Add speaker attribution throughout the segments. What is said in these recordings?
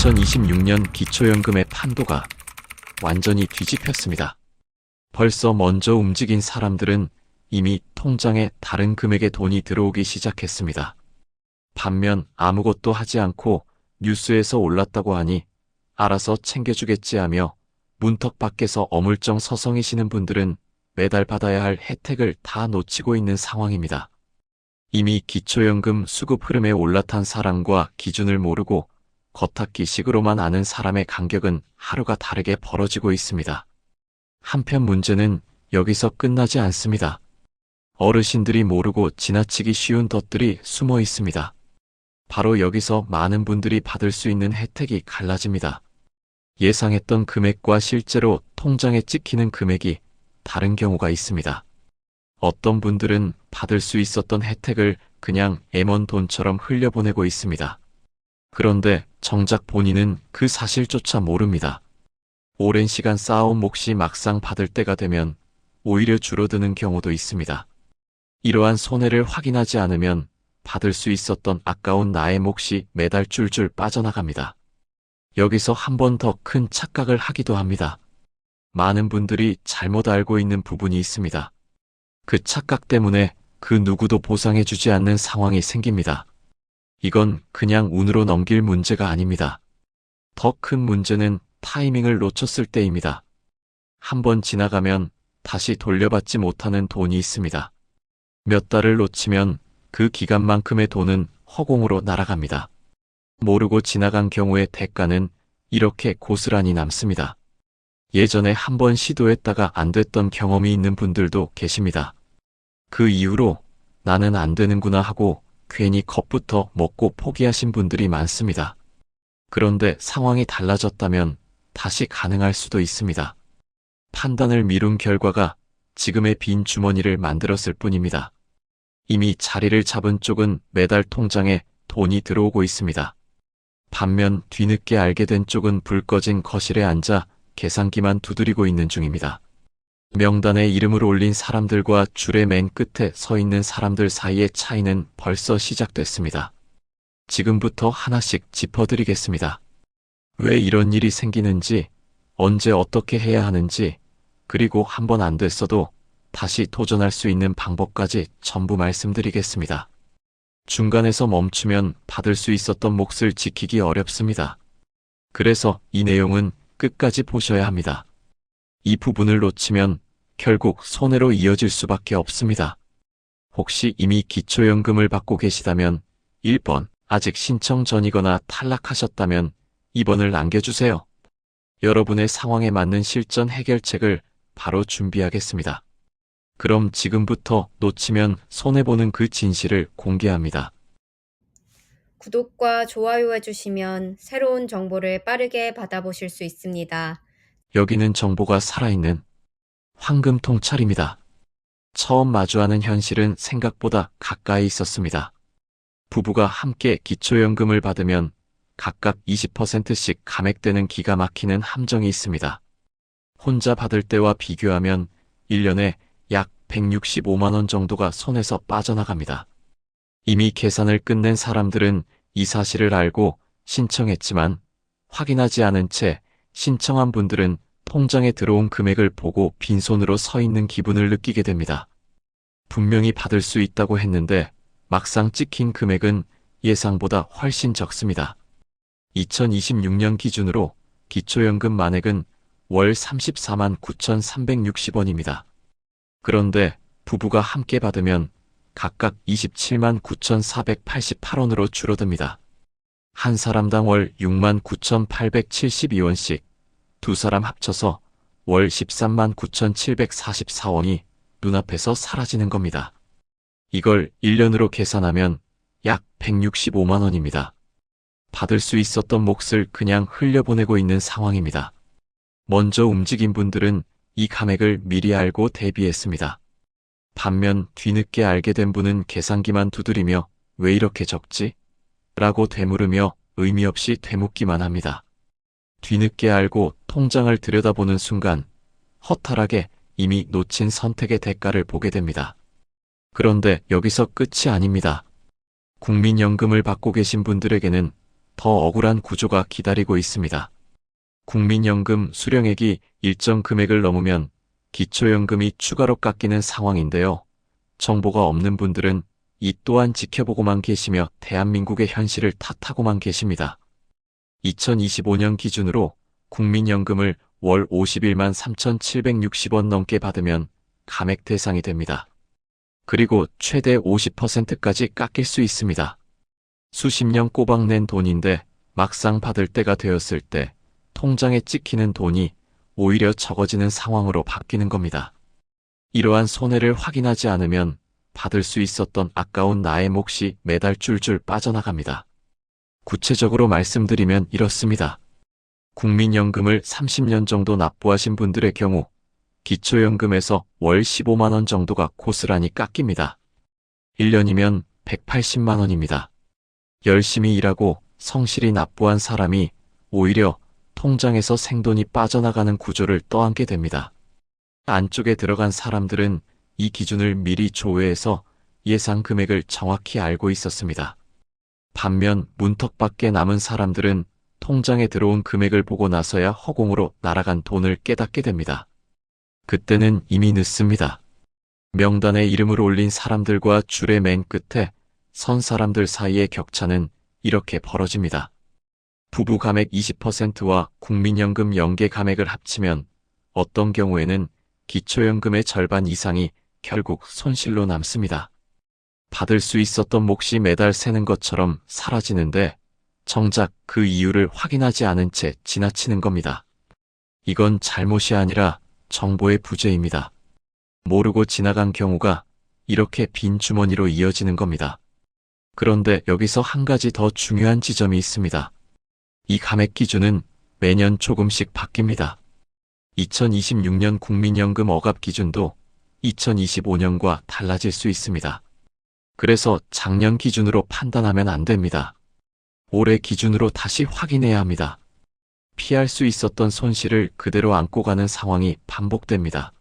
Speaker 1: 2026년 기초연금의 판도가 완전히 뒤집혔습니다. 벌써 먼저 움직인 사람들은 이미 통장에 다른 금액의 돈이 들어오기 시작했습니다. 반면 아무것도 하지 않고 뉴스에서 올랐다고 하니 알아서 챙겨주겠지 하며 문턱 밖에서 어물쩡 서성이시는 분들은 매달 받아야 할 혜택을 다 놓치고 있는 상황입니다. 이미 기초연금 수급 흐름에 올라탄 사람과 기준을 모르고 겉핥기식으로만 아는 사람의 간격은 하루가 다르게 벌어지고 있습니다. 한편 문제는 여기서 끝나지 않습니다. 어르신들이 모르고 지나치기 쉬운 덫들이 숨어 있습니다. 바로 여기서 많은 분들이 받을 수 있는 혜택이 갈라집니다. 예상했던 금액과 실제로 통장에 찍히는 금액이 다른 경우가 있습니다. 어떤 분들은 받을 수 있었던 혜택을 그냥 M1 돈처럼 흘려보내고 있습니다. 그런데 정작 본인은 그 사실조차 모릅니다. 오랜 시간 쌓아온 몫이 막상 받을 때가 되면 오히려 줄어드는 경우도 있습니다. 이러한 손해를 확인하지 않으면 받을 수 있었던 아까운 나의 몫이 매달 줄줄 빠져나갑니다. 여기서 한 번 더 큰 착각을 하기도 합니다. 많은 분들이 잘못 알고 있는 부분이 있습니다. 그 착각 때문에 그 누구도 보상해주지 않는 상황이 생깁니다. 이건 그냥 운으로 넘길 문제가 아닙니다. 더 큰 문제는 타이밍을 놓쳤을 때입니다. 한 번 지나가면 다시 돌려받지 못하는 돈이 있습니다. 몇 달을 놓치면 그 기간만큼의 돈은 허공으로 날아갑니다. 모르고 지나간 경우의 대가는 이렇게 고스란히 남습니다. 예전에 한 번 시도했다가 안 됐던 경험이 있는 분들도 계십니다. 그 이후로 나는 안 되는구나 하고 괜히 겁부터 먹고 포기하신 분들이 많습니다. 그런데 상황이 달라졌다면 다시 가능할 수도 있습니다. 판단을 미룬 결과가 지금의 빈 주머니를 만들었을 뿐입니다. 이미 자리를 잡은 쪽은 매달 통장에 돈이 들어오고 있습니다. 반면 뒤늦게 알게 된 쪽은 불 꺼진 거실에 앉아 계산기만 두드리고 있는 중입니다. 명단에 이름을 올린 사람들과 줄의 맨 끝에 서 있는 사람들 사이의 차이는 벌써 시작됐습니다. 지금부터 하나씩 짚어드리겠습니다. 왜 이런 일이 생기는지, 언제 어떻게 해야 하는지, 그리고 한 번 안 됐어도 다시 도전할 수 있는 방법까지 전부 말씀드리겠습니다. 중간에서 멈추면 받을 수 있었던 몫을 지키기 어렵습니다. 그래서 이 내용은 끝까지 보셔야 합니다. 이 부분을 놓치면 결국 손해로 이어질 수밖에 없습니다. 혹시 이미 기초연금을 받고 계시다면 1번, 아직 신청 전이거나 탈락하셨다면 2번을 남겨주세요. 여러분의 상황에 맞는 실전 해결책을 바로 준비하겠습니다. 그럼 지금부터 놓치면 손해보는 그 진실을 공개합니다.
Speaker 2: 구독과 좋아요 해주시면 새로운 정보를 빠르게 받아보실 수 있습니다.
Speaker 1: 여기는 정보가 살아있는 황금 통찰입니다. 처음 마주하는 현실은 생각보다 가까이 있었습니다. 부부가 함께 기초연금을 받으면 각각 20%씩 감액되는 기가 막히는 함정이 있습니다. 혼자 받을 때와 비교하면 1년에 약 165만 원 정도가 손에서 빠져나갑니다. 이미 계산을 끝낸 사람들은 이 사실을 알고 신청했지만 확인하지 않은 채 신청한 분들은 통장에 들어온 금액을 보고 빈손으로 서 있는 기분을 느끼게 됩니다. 분명히 받을 수 있다고 했는데 막상 찍힌 금액은 예상보다 훨씬 적습니다. 2026년 기준으로 기초연금 만액은 월 34만 9,360원입니다. 그런데 부부가 함께 받으면 각각 27만 9,488원으로 줄어듭니다. 한 사람당 월 6만 9,872원씩, 두 사람 합쳐서 월 13만 9,744원이 눈앞에서 사라지는 겁니다. 이걸 1년으로 계산하면 약 165만 원입니다. 받을 수 있었던 몫을 그냥 흘려보내고 있는 상황입니다. 먼저 움직인 분들은 이 감액을 미리 알고 대비했습니다. 반면 뒤늦게 알게 된 분은 계산기만 두드리며 왜 이렇게 적지? 라고 되물으며 의미 없이 되묻기만 합니다. 뒤늦게 알고 통장을 들여다보는 순간 허탈하게 이미 놓친 선택의 대가를 보게 됩니다. 그런데 여기서 끝이 아닙니다. 국민연금을 받고 계신 분들에게는 더 억울한 구조가 기다리고 있습니다. 국민연금 수령액이 일정 금액을 넘으면 기초연금이 추가로 깎이는 상황인데요. 정보가 없는 분들은 이 또한 지켜보고만 계시며 대한민국의 현실을 탓하고만 계십니다. 2025년 기준으로 국민연금을 월 51만 3,760원 넘게 받으면 감액 대상이 됩니다. 그리고 최대 50%까지 깎일 수 있습니다. 수십 년 꼬박 낸 돈인데 막상 받을 때가 되었을 때 통장에 찍히는 돈이 오히려 적어지는 상황으로 바뀌는 겁니다. 이러한 손해를 확인하지 않으면 받을 수 있었던 아까운 나의 몫이 매달 줄줄 빠져나갑니다. 구체적으로 말씀드리면 이렇습니다. 국민연금을 30년 정도 납부하신 분들의 경우 기초연금에서 월 15만 원 정도가 고스란히 깎입니다. 1년이면 180만 원입니다. 열심히 일하고 성실히 납부한 사람이 오히려 통장에서 생돈이 빠져나가는 구조를 떠안게 됩니다. 안쪽에 들어간 사람들은 이 기준을 미리 조회해서 예상 금액을 정확히 알고 있었습니다. 반면 문턱밖에 남은 사람들은 통장에 들어온 금액을 보고 나서야 허공으로 날아간 돈을 깨닫게 됩니다. 그때는 이미 늦습니다. 명단에 이름을 올린 사람들과 줄의 맨 끝에 선 사람들 사이의 격차는 이렇게 벌어집니다. 부부 감액 20%와 국민연금 연계 감액을 합치면 어떤 경우에는 기초연금의 절반 이상이 결국 손실로 남습니다. 받을 수 있었던 몫이 매달 새는 것처럼 사라지는데 정작 그 이유를 확인하지 않은 채 지나치는 겁니다. 이건 잘못이 아니라 정보의 부재입니다. 모르고 지나간 경우가 이렇게 빈 주머니로 이어지는 겁니다. 그런데 여기서 한 가지 더 중요한 지점이 있습니다. 이 감액 기준은 매년 조금씩 바뀝니다. 2026년 국민연금 억압 기준도 2025년과 달라질 수 있습니다. 그래서 작년 기준으로 판단하면 안 됩니다. 올해 기준으로 다시 확인해야 합니다. 피할 수 있었던 손실을 그대로 안고 가는 상황이 반복됩니다.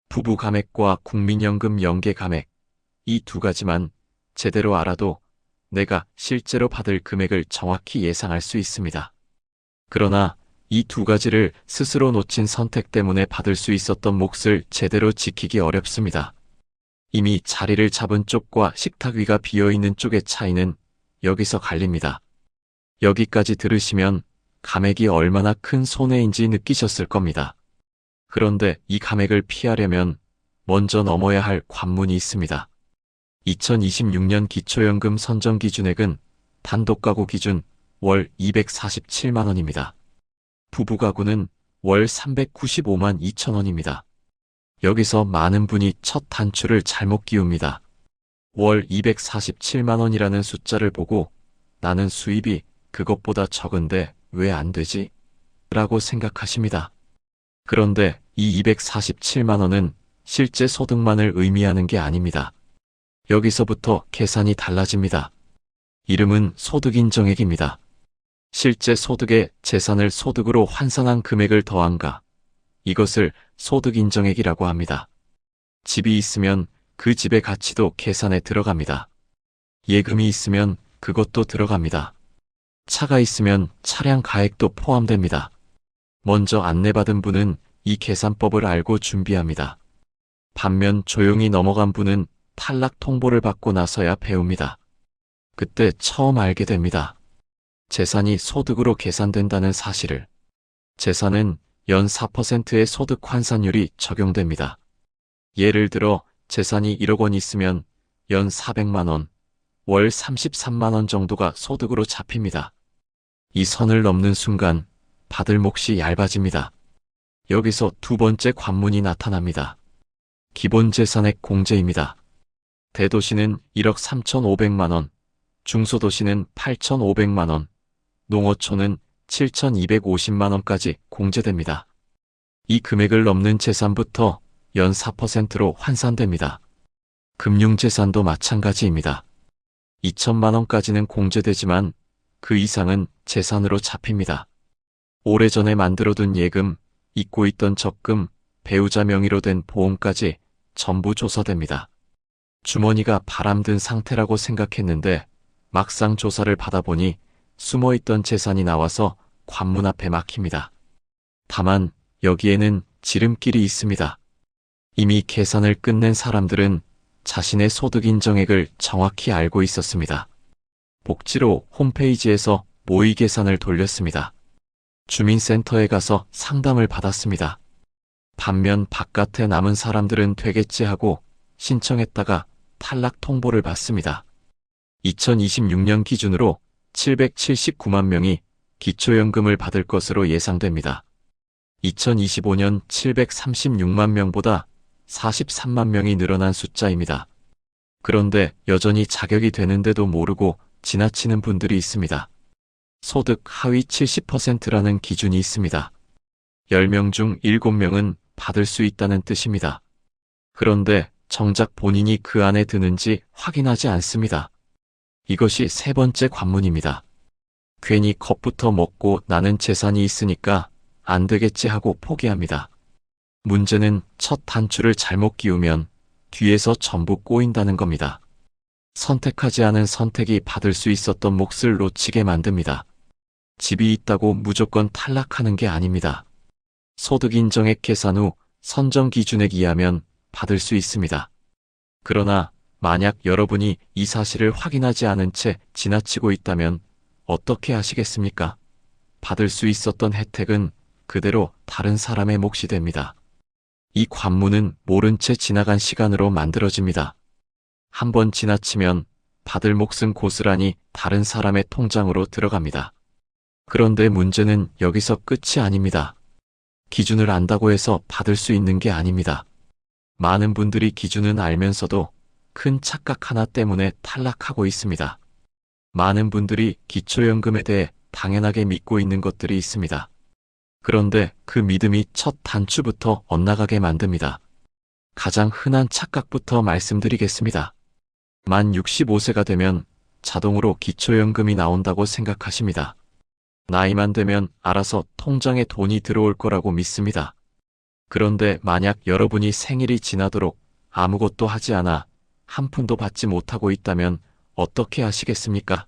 Speaker 1: 부부 감액과 국민연금 연계 감액, 이 두 가지만 제대로 알아도 내가 실제로 받을 금액을 정확히 예상할 수 있습니다. 그러나 이 두 가지를 스스로 놓친 선택 때문에 받을 수 있었던 몫을 제대로 지키기 어렵습니다. 이미 자리를 잡은 쪽과 식탁 위가 비어있는 쪽의 차이는 여기서 갈립니다. 여기까지 들으시면 감액이 얼마나 큰 손해인지 느끼셨을 겁니다. 그런데 이 감액을 피하려면 먼저 넘어야 할 관문이 있습니다. 2026년 기초연금 선정 기준액은 단독가구 기준 월 247만 원입니다. 부부가구는 월 395만 2천 원입니다. 여기서 많은 분이 첫 단추를 잘못 끼웁니다. 월 247만 원이라는 숫자를 보고 나는 수입이 그것보다 적은데 왜 안 되지? 라고 생각하십니다. 그런데 이 247만 원은 실제 소득만을 의미하는 게 아닙니다. 여기서부터 계산이 달라집니다. 이름은 소득인정액입니다. 실제 소득에 재산을 소득으로 환산한 금액을 더한가. 이것을 소득인정액이라고 합니다. 집이 있으면 그 집의 가치도 계산에 들어갑니다. 예금이 있으면 그것도 들어갑니다. 차가 있으면 차량 가액도 포함됩니다. 먼저 안내받은 분은 이 계산법을 알고 준비합니다. 반면 조용히 넘어간 분은 탈락 통보를 받고 나서야 배웁니다. 그때 처음 알게 됩니다. 재산이 소득으로 계산된다는 사실을. 재산은 연 4%의 소득 환산율이 적용됩니다. 예를 들어 재산이 1억 원 있으면 연 400만 원, 월 33만 원 정도가 소득으로 잡힙니다. 이 선을 넘는 순간 받을 몫이 얇아집니다. 여기서 두 번째 관문이 나타납니다. 기본재산액 공제입니다. 대도시는 1억 3,500만 원, 중소도시는 8,500만 원, 농어촌은 7,250만 원까지 공제됩니다. 이 금액을 넘는 재산부터 연 4%로 환산됩니다. 금융재산도 마찬가지입니다. 2천만 원까지는 공제되지만 그 이상은 재산으로 잡힙니다. 오래전에 만들어둔 예금, 잊고 있던 적금, 배우자 명의로 된 보험까지 전부 조사됩니다. 주머니가 바람든 상태라고 생각했는데 막상 조사를 받아보니 숨어있던 재산이 나와서 관문 앞에 막힙니다. 다만 여기에는 지름길이 있습니다. 이미 계산을 끝낸 사람들은 자신의 소득 인정액을 정확히 알고 있었습니다. 복지로 홈페이지에서 모의 계산을 돌렸습니다. 주민센터에 가서 상담을 받았습니다. 반면 바깥에 남은 사람들은 되겠지 하고 신청했다가 탈락 통보를 받습니다. 2026년 기준으로 779만 명이 기초연금을 받을 것으로 예상됩니다. 2025년 736만 명보다 43만 명이 늘어난 숫자입니다. 그런데 여전히 자격이 되는데도 모르고 지나치는 분들이 있습니다. 소득 하위 70%라는 기준이 있습니다. 10명 중 7명은 받을 수 있다는 뜻입니다. 그런데 정작 본인이 그 안에 드는지 확인하지 않습니다. 이것이 세 번째 관문입니다. 괜히 겁부터 먹고 나는 재산이 있으니까 안 되겠지 하고 포기합니다. 문제는 첫 단추를 잘못 끼우면 뒤에서 전부 꼬인다는 겁니다. 선택하지 않은 선택이 받을 수 있었던 몫을 놓치게 만듭니다. 집이 있다고 무조건 탈락하는 게 아닙니다. 소득 인정액 계산 후 선정 기준액 이하면 받을 수 있습니다. 그러나 만약 여러분이 이 사실을 확인하지 않은 채 지나치고 있다면 어떻게 하시겠습니까? 받을 수 있었던 혜택은 그대로 다른 사람의 몫이 됩니다. 이 관문은 모른 채 지나간 시간으로 만들어집니다. 한번 지나치면 받을 몫은 고스란히 다른 사람의 통장으로 들어갑니다. 그런데 문제는 여기서 끝이 아닙니다. 기준을 안다고 해서 받을 수 있는 게 아닙니다. 많은 분들이 기준은 알면서도 큰 착각 하나 때문에 탈락하고 있습니다. 많은 분들이 기초연금에 대해 당연하게 믿고 있는 것들이 있습니다. 그런데 그 믿음이 첫 단추부터 엇나가게 만듭니다. 가장 흔한 착각부터 말씀드리겠습니다. 만 65세가 되면 자동으로 기초연금이 나온다고 생각하십니다. 나이만 되면 알아서 통장에 돈이 들어올 거라고 믿습니다. 그런데 만약 여러분이 생일이 지나도록 아무것도 하지 않아 한 푼도 받지 못하고 있다면 어떻게 하시겠습니까?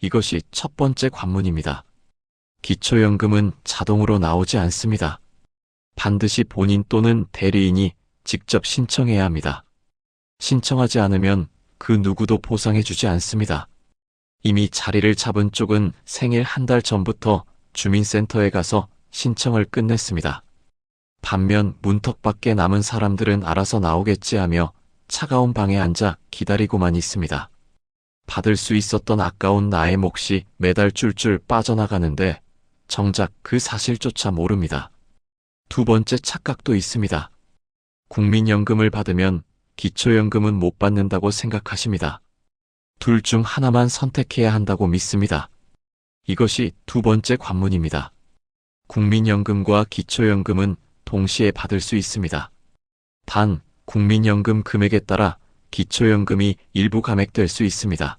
Speaker 1: 이것이 첫 번째 관문입니다. 기초연금은 자동으로 나오지 않습니다. 반드시 본인 또는 대리인이 직접 신청해야 합니다. 신청하지 않으면 그 누구도 보상해주지 않습니다. 이미 자리를 잡은 쪽은 생일 한 달 전부터 주민센터에 가서 신청을 끝냈습니다. 반면 문턱 밖에 남은 사람들은 알아서 나오겠지 하며 차가운 방에 앉아 기다리고만 있습니다. 받을 수 있었던 아까운 나의 몫이 매달 줄줄 빠져나가는데 정작 그 사실조차 모릅니다. 두 번째 착각도 있습니다. 국민연금을 받으면 기초연금은 못 받는다고 생각하십니다. 둘 중 하나만 선택해야 한다고 믿습니다. 이것이 두 번째 관문입니다. 국민연금과 기초연금은 동시에 받을 수 있습니다. 단, 국민연금 금액에 따라 기초연금이 일부 감액될 수 있습니다.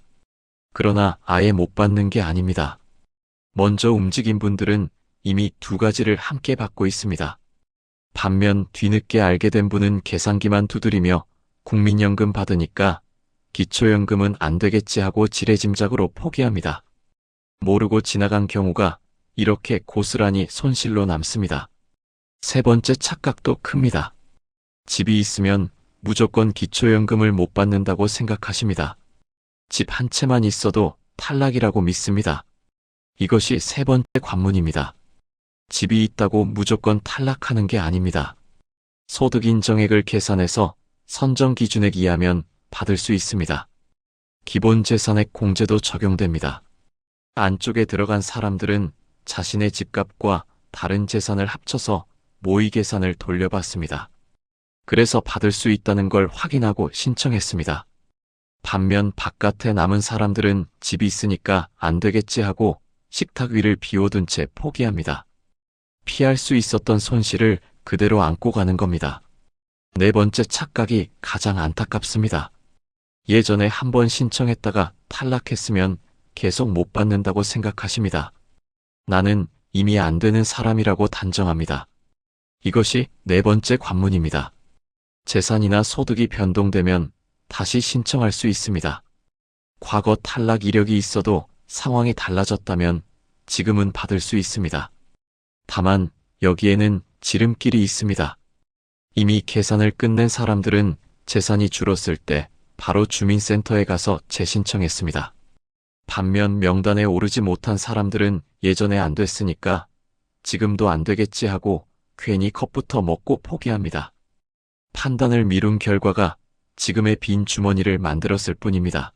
Speaker 1: 그러나 아예 못 받는 게 아닙니다. 먼저 움직인 분들은 이미 두 가지를 함께 받고 있습니다. 반면 뒤늦게 알게 된 분은 계산기만 두드리며 국민연금 받으니까 기초연금은 안 되겠지 하고 지레짐작으로 포기합니다. 모르고 지나간 경우가 이렇게 고스란히 손실로 남습니다. 세 번째 착각도 큽니다. 집이 있으면 무조건 기초연금을 못 받는다고 생각하십니다. 집 한 채만 있어도 탈락이라고 믿습니다. 이것이 세 번째 관문입니다. 집이 있다고 무조건 탈락하는 게 아닙니다. 소득 인정액을 계산해서 선정 기준액 이하면 받을 수 있습니다. 기본 재산액 공제도 적용됩니다. 안쪽에 들어간 사람들은 자신의 집값과 다른 재산을 합쳐서 모의 계산을 돌려봤습니다. 그래서 받을 수 있다는 걸 확인하고 신청했습니다. 반면 바깥에 남은 사람들은 집이 있으니까 안 되겠지 하고 식탁 위를 비워둔 채 포기합니다. 피할 수 있었던 손실을 그대로 안고 가는 겁니다. 네 번째 착각이 가장 안타깝습니다. 예전에 한번 신청했다가 탈락했으면 계속 못 받는다고 생각하십니다. 나는 이미 안 되는 사람이라고 단정합니다. 이것이 네 번째 관문입니다. 재산이나 소득이 변동되면 다시 신청할 수 있습니다. 과거 탈락 이력이 있어도 상황이 달라졌다면 지금은 받을 수 있습니다. 다만 여기에는 지름길이 있습니다. 이미 계산을 끝낸 사람들은 재산이 줄었을 때 바로 주민센터에 가서 재신청했습니다. 반면 명단에 오르지 못한 사람들은 예전에 안 됐으니까 지금도 안 되겠지 하고 괜히 컵부터 먹고 포기합니다. 판단을 미룬 결과가 지금의 빈 주머니를 만들었을 뿐입니다.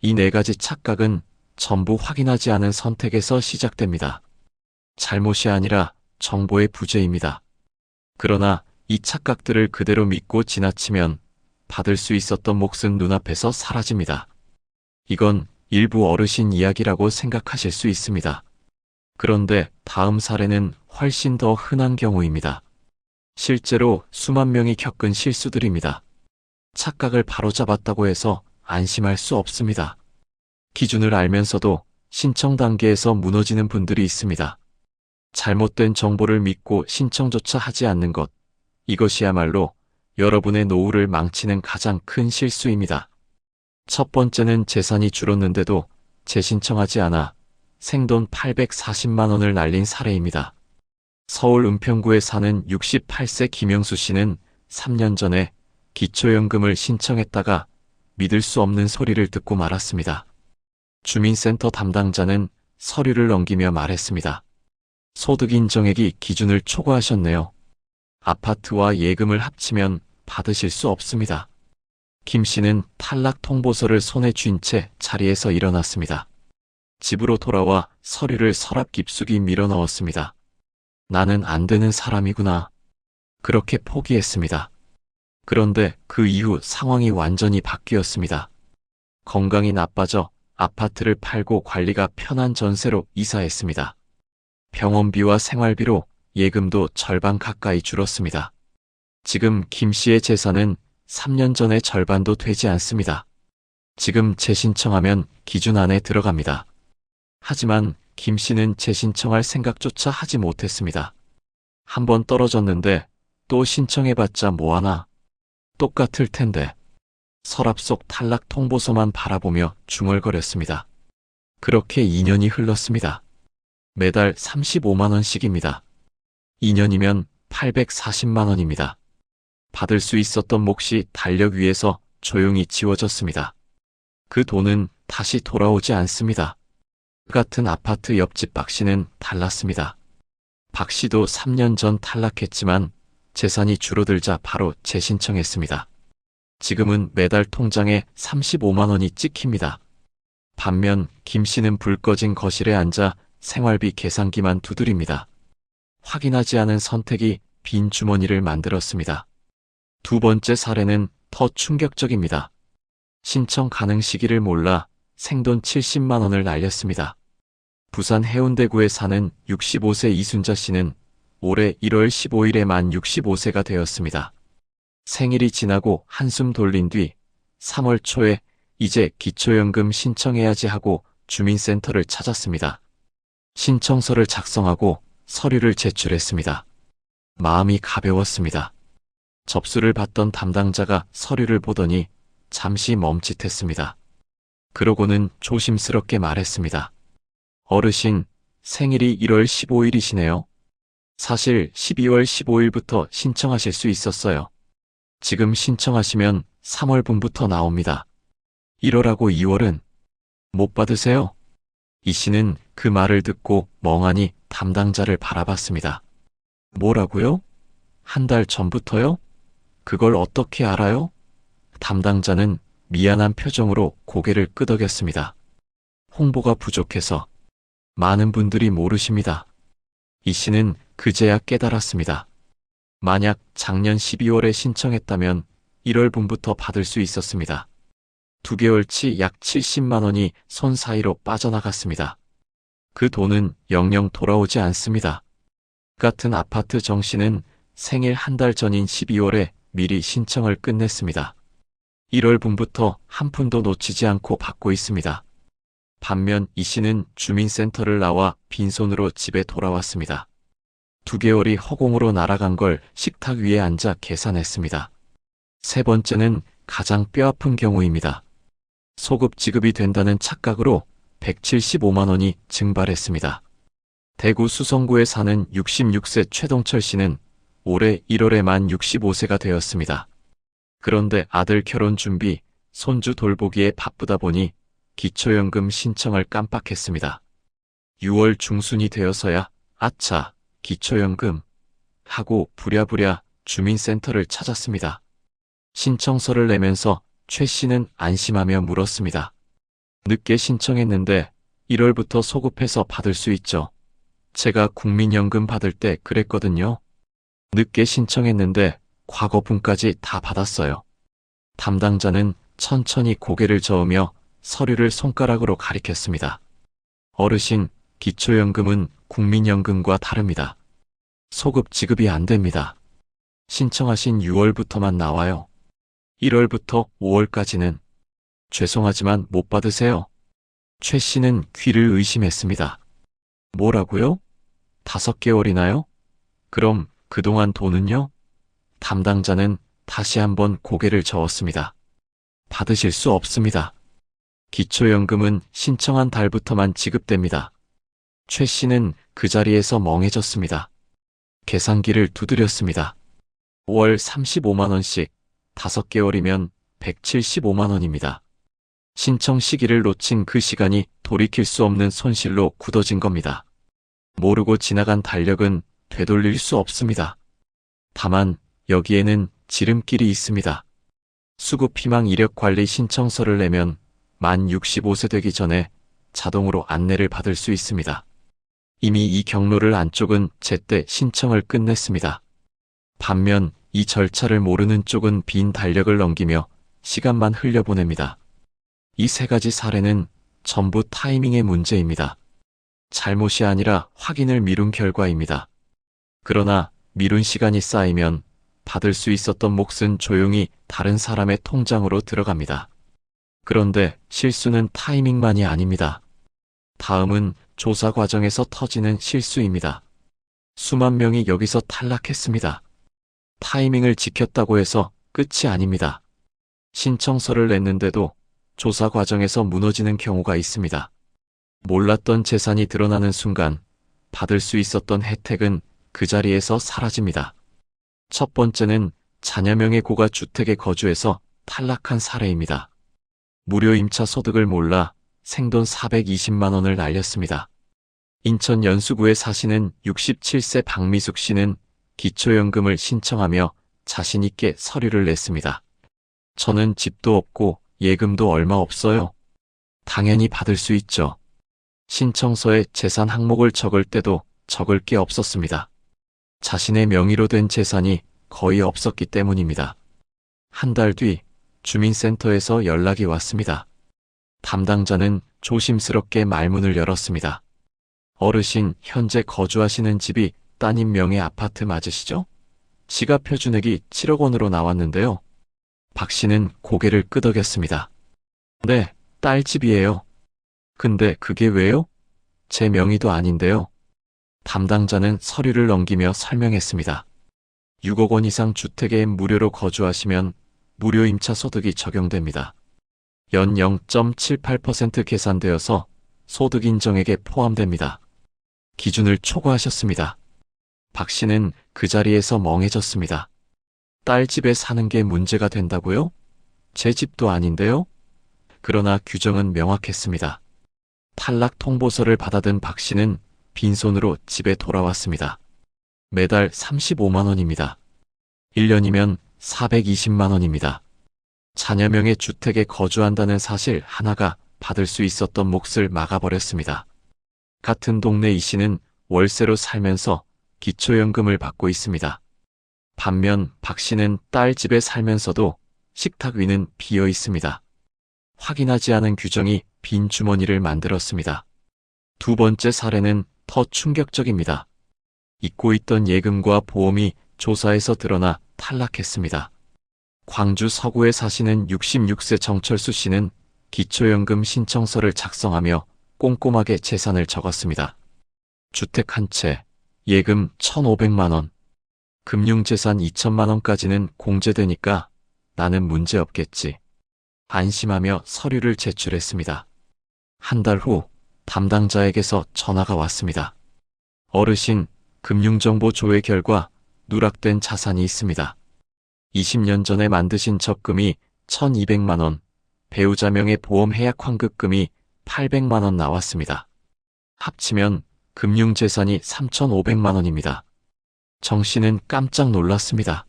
Speaker 1: 이 네 가지 착각은 전부 확인하지 않은 선택에서 시작됩니다. 잘못이 아니라 정보의 부재입니다. 그러나 이 착각들을 그대로 믿고 지나치면 받을 수 있었던 몫은 눈앞에서 사라집니다. 이건 일부 어르신 이야기라고 생각하실 수 있습니다. 그런데 다음 사례는 훨씬 더 흔한 경우입니다. 실제로 수만 명이 겪은 실수들입니다. 착각을 바로잡았다고 해서 안심할 수 없습니다. 기준을 알면서도 신청 단계에서 무너지는 분들이 있습니다. 잘못된 정보를 믿고 신청조차 하지 않는 것, 이것이야말로 여러분의 노후를 망치는 가장 큰 실수입니다. 첫 번째는 재산이 줄었는데도 재신청하지 않아 생돈 840만 원을 날린 사례입니다. 서울 은평구에 사는 68세 김영수 씨는 3년 전에 기초연금을 신청했다가 믿을 수 없는 소리를 듣고 말았습니다. 주민센터 담당자는 서류를 넘기며 말했습니다. 소득 인정액이 기준을 초과하셨네요. 아파트와 예금을 합치면 받으실 수 없습니다. 김 씨는 탈락 통보서를 손에 쥔 채 자리에서 일어났습니다. 집으로 돌아와 서류를 서랍 깊숙이 밀어 넣었습니다. 나는 안 되는 사람이구나. 그렇게 포기했습니다. 그런데 그 이후 상황이 완전히 바뀌었습니다. 건강이 나빠져 아파트를 팔고 관리가 편한 전세로 이사했습니다. 병원비와 생활비로 예금도 절반 가까이 줄었습니다. 지금 김 씨의 재산은 3년 전의 절반도 되지 않습니다. 지금 재신청하면 기준 안에 들어갑니다. 하지만 김 씨는 재신청할 생각조차 하지 못했습니다. 한번 떨어졌는데 또 신청해봤자 뭐하나. 똑같을 텐데. 서랍 속 탈락 통보서만 바라보며 중얼거렸습니다. 그렇게 2년이 흘렀습니다. 매달 35만 원씩입니다. 2년이면 840만 원입니다. 받을 수 있었던 몫이 달력 위에서 조용히 지워졌습니다. 그 돈은 다시 돌아오지 않습니다. 같은 아파트 옆집 박 씨는 달랐습니다. 박 씨도 3년 전 탈락했지만 재산이 줄어들자 바로 재신청했습니다. 지금은 매달 통장에 35만 원이 찍힙니다. 반면 김 씨는 불 꺼진 거실에 앉아 생활비 계산기만 두드립니다. 확인하지 않은 선택이 빈 주머니를 만들었습니다. 두 번째 사례는 더 충격적입니다. 신청 가능 시기를 몰라 생돈 70만 원을 날렸습니다. 부산 해운대구에 사는 65세 이순자 씨는 올해 1월 15일에 만 65세가 되었습니다. 생일이 지나고 한숨 돌린 뒤 3월 초에 이제 기초연금 신청해야지 하고 주민센터를 찾았습니다. 신청서를 작성하고 서류를 제출했습니다. 마음이 가벼웠습니다. 접수를 받던 담당자가 서류를 보더니 잠시 멈칫했습니다. 그러고는 조심스럽게 말했습니다. 어르신, 생일이 1월 15일이시네요. 사실 12월 15일부터 신청하실 수 있었어요. 지금 신청하시면 3월분부터 나옵니다. 1월하고 2월은 못 받으세요? 이 씨는 그 말을 듣고 멍하니 담당자를 바라봤습니다. 뭐라고요? 한 달 전부터요? 그걸 어떻게 알아요? 담당자는 미안한 표정으로 고개를 끄덕였습니다. 홍보가 부족해서 많은 분들이 모르십니다. 이 씨는 그제야 깨달았습니다. 만약 작년 12월에 신청했다면 1월분부터 받을 수 있었습니다. 2개월치 약 70만 원이 손 사이로 빠져나갔습니다. 그 돈은 영영 돌아오지 않습니다. 같은 아파트 정 씨는 생일 한 달 전인 12월에 미리 신청을 끝냈습니다. 1월분부터 한 푼도 놓치지 않고 받고 있습니다. 반면 이 씨는 주민센터를 나와 빈손으로 집에 돌아왔습니다. 2개월이 허공으로 날아간 걸 식탁 위에 앉아 계산했습니다. 세 번째는 가장 뼈아픈 경우입니다. 소급 지급이 된다는 착각으로 175만 원이 증발했습니다. 대구 수성구에 사는 66세 최동철 씨는 올해 1월에 만 65세가 되었습니다. 그런데 아들 결혼 준비, 손주 돌보기에 바쁘다 보니 기초연금 신청을 깜빡했습니다. 6월 중순이 되어서야 아차, 기초연금 하고 부랴부랴 주민센터를 찾았습니다. 신청서를 내면서 최 씨는 안심하며 물었습니다. 늦게 신청했는데 1월부터 소급해서 받을 수 있죠. 제가 국민연금 받을 때 그랬거든요. 늦게 신청했는데 과거분까지 다 받았어요. 담당자는 천천히 고개를 저으며 서류를 손가락으로 가리켰습니다. 어르신, 기초연금은 국민연금과 다릅니다. 소급 지급이 안 됩니다. 신청하신 6월부터만 나와요. 1월부터 5월까지는 죄송하지만 못 받으세요. 최 씨는 귀를 의심했습니다. 뭐라고요? 5개월이나요? 그럼 그동안 돈은요? 담당자는 다시 한번 고개를 저었습니다. 받으실 수 없습니다. 기초연금은 신청한 달부터만 지급됩니다. 최 씨는 그 자리에서 멍해졌습니다. 계산기를 두드렸습니다. 월 35만 원씩 5개월이면 175만 원입니다. 신청 시기를 놓친 그 시간이 돌이킬 수 없는 손실로 굳어진 겁니다. 모르고 지나간 달력은 되돌릴 수 없습니다. 다만 여기에는 지름길이 있습니다. 수급희망 이력관리 신청서를 내면 만 65세 되기 전에 자동으로 안내를 받을 수 있습니다. 이미 이 경로를 안 쪽은 제때 신청을 끝냈습니다. 반면 이 절차를 모르는 쪽은 빈 달력을 넘기며 시간만 흘려보냅니다. 이 세 가지 사례는 전부 타이밍의 문제입니다. 잘못이 아니라 확인을 미룬 결과입니다. 그러나 미룬 시간이 쌓이면 받을 수 있었던 몫은 조용히 다른 사람의 통장으로 들어갑니다. 그런데 실수는 타이밍만이 아닙니다. 다음은 조사 과정에서 터지는 실수입니다. 수만 명이 여기서 탈락했습니다. 타이밍을 지켰다고 해서 끝이 아닙니다. 신청서를 냈는데도 조사 과정에서 무너지는 경우가 있습니다. 몰랐던 재산이 드러나는 순간 받을 수 있었던 혜택은 그 자리에서 사라집니다. 첫 번째는 자녀명의 고가 주택에 거주해서 탈락한 사례입니다. 무료 임차 소득을 몰라 생돈 420만 원을 날렸습니다. 인천 연수구에 사시는 67세 박미숙 씨는 기초연금을 신청하며 자신 있게 서류를 냈습니다. 저는 집도 없고 예금도 얼마 없어요. 당연히 받을 수 있죠. 신청서에 재산 항목을 적을 때도 적을 게 없었습니다. 자신의 명의로 된 재산이 거의 없었기 때문입니다. 한 달 뒤 주민센터에서 연락이 왔습니다. 담당자는 조심스럽게 말문을 열었습니다. 어르신, 현재 거주하시는 집이 따님 명의 아파트 맞으시죠? 지가 표준액이 7억 원으로 나왔는데요. 박 씨는 고개를 끄덕였습니다. 네, 딸 집이에요. 근데 그게 왜요? 제 명의도 아닌데요. 담당자는 서류를 넘기며 설명했습니다. 6억 원 이상 주택에 무료로 거주하시면 무료 임차 소득이 적용됩니다. 연 0.78% 계산되어서 소득 인정액에 포함됩니다. 기준을 초과하셨습니다. 박 씨는 그 자리에서 멍해졌습니다. 딸 집에 사는 게 문제가 된다고요? 제 집도 아닌데요? 그러나 규정은 명확했습니다. 탈락 통보서를 받아든 박 씨는 빈손으로 집에 돌아왔습니다. 매달 35만 원입니다. 1년이면 420만 원입니다. 자녀명의 주택에 거주한다는 사실 하나가 받을 수 있었던 몫을 막아버렸습니다. 같은 동네 이 씨는 월세로 살면서 기초연금을 받고 있습니다. 반면 박 씨는 딸 집에 살면서도 식탁 위는 비어 있습니다. 확인하지 않은 규정이 빈 주머니를 만들었습니다. 두 번째 사례는 더 충격적입니다. 잊고 있던 예금과 보험이 조사에서 드러나 탈락했습니다. 광주 서구에 사시는 66세 정철수 씨는 기초연금 신청서를 작성하며 꼼꼼하게 재산을 적었습니다. 주택 한 채, 예금 1,500만 원, 금융재산 2천만 원까지는 공제되니까 나는 문제 없겠지. 안심하며 서류를 제출했습니다. 한 달 후 담당자에게서 전화가 왔습니다. 어르신, 금융정보 조회 결과 누락된 자산이 있습니다. 20년 전에 만드신 적금이 1,200만 원, 배우자 명의 보험 해약 환급금이 800만 원 나왔습니다. 합치면 금융재산이 3,500만 원입니다. 정 씨는 깜짝 놀랐습니다.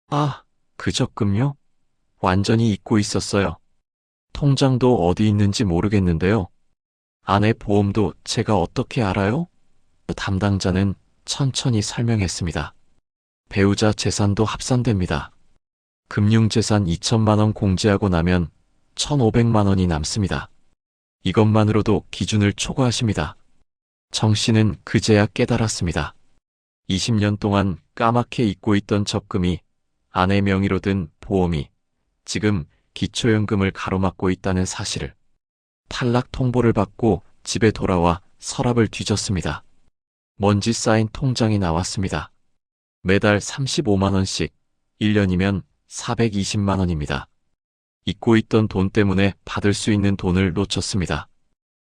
Speaker 1: 아, 그 적금요? 완전히 잊고 있었어요. 통장도 어디 있는지 모르겠는데요. 아내 보험도 제가 어떻게 알아요? 담당자는 천천히 설명했습니다. 배우자 재산도 합산됩니다. 금융재산 2천만 원 공제하고 나면 1,500만 원이 남습니다. 이것만으로도 기준을 초과하십니다. 정 씨는 그제야 깨달았습니다. 20년 동안 까맣게 잊고 있던 적금이 아내 명의로 든 보험이 지금 기초연금을 가로막고 있다는 사실을. 탈락 통보를 받고 집에 돌아와 서랍을 뒤졌습니다. 먼지 쌓인 통장이 나왔습니다. 매달 35만 원씩, 1년이면 420만 원입니다. 잊고 있던 돈 때문에 받을 수 있는 돈을 놓쳤습니다.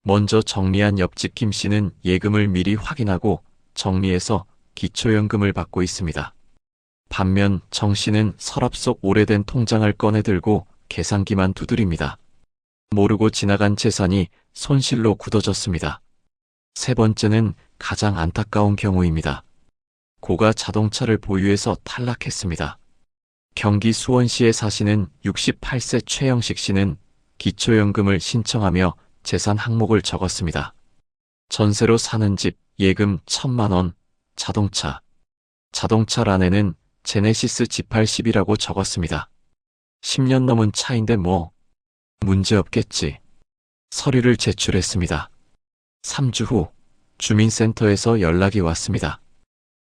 Speaker 1: 먼저 정리한 옆집 김 씨는 예금을 미리 확인하고 정리해서 기초연금을 받고 있습니다. 반면 정 씨는 서랍 속 오래된 통장을 꺼내 들고 계산기만 두드립니다. 모르고 지나간 재산이 손실로 굳어졌습니다. 세 번째는 가장 안타까운 경우입니다. 고가 자동차를 보유해서 탈락했습니다. 경기 수원시에 사시는 68세 최영식 씨는 기초연금을 신청하며 재산 항목을 적었습니다. 전세로 사는 집, 예금 1,000만 원, 자동차. 자동차란에는 제네시스 G80이라고 적었습니다. 10년 넘은 차인데 뭐 문제 없겠지. 서류를 제출했습니다. 3주 후 주민센터에서 연락이 왔습니다.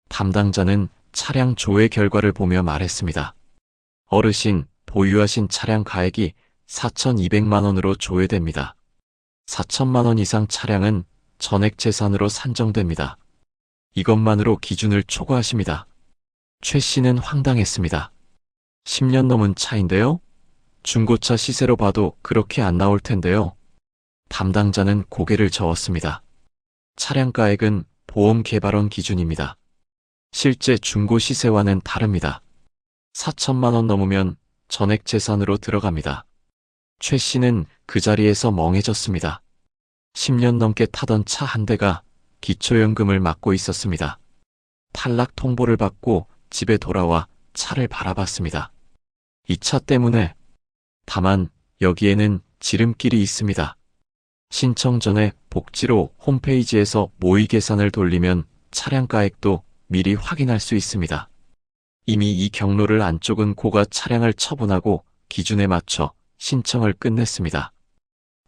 Speaker 1: 담당자는 차량 조회 결과를 보며 말했습니다. 어르신, 보유하신 차량 가액이 4,200만 원으로 조회됩니다. 4천만 원 이상 차량은 전액 재산으로 산정됩니다. 이것만으로 기준을 초과하십니다. 최 씨는 황당했습니다. 10년 넘은 차인데요? 중고차 시세로 봐도 그렇게 안 나올 텐데요. 담당자는 고개를 저었습니다. 차량가액은 보험 개발원 기준입니다. 실제 중고 시세와는 다릅니다. 4천만 원 넘으면 전액 재산으로 들어갑니다. 최 씨는 그 자리에서 멍해졌습니다. 10년 넘게 타던 차 한 대가 기초연금을 막고 있었습니다. 탈락 통보를 받고 집에 돌아와 차를 바라봤습니다. 이 차 때문에. 다만 여기에는 지름길이 있습니다. 신청 전에 복지로 홈페이지에서 모의 계산을 돌리면 차량 가액도 미리 확인할 수 있습니다. 이미 이 경로를 안쪽은 고가 차량을 처분하고 기준에 맞춰 신청을 끝냈습니다.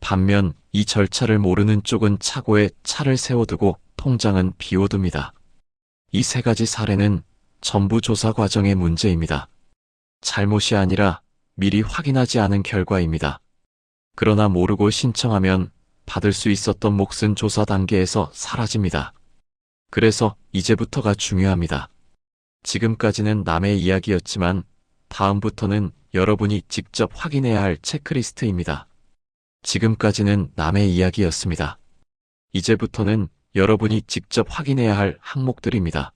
Speaker 1: 반면 이 절차를 모르는 쪽은 차고에 차를 세워두고 통장은 비워둡니다. 이 세 가지 사례는 전부 조사 과정의 문제입니다. 잘못이 아니라 미리 확인하지 않은 결과입니다. 그러나 모르고 신청하면 받을 수 있었던 몫은 조사 단계에서 사라집니다. 그래서 이제부터가 중요합니다. 지금까지는 남의 이야기였지만 다음부터는 여러분이 직접 확인해야 할 체크리스트입니다. 지금까지는 남의 이야기였습니다. 이제부터는 여러분이 직접 확인해야 할 항목들입니다.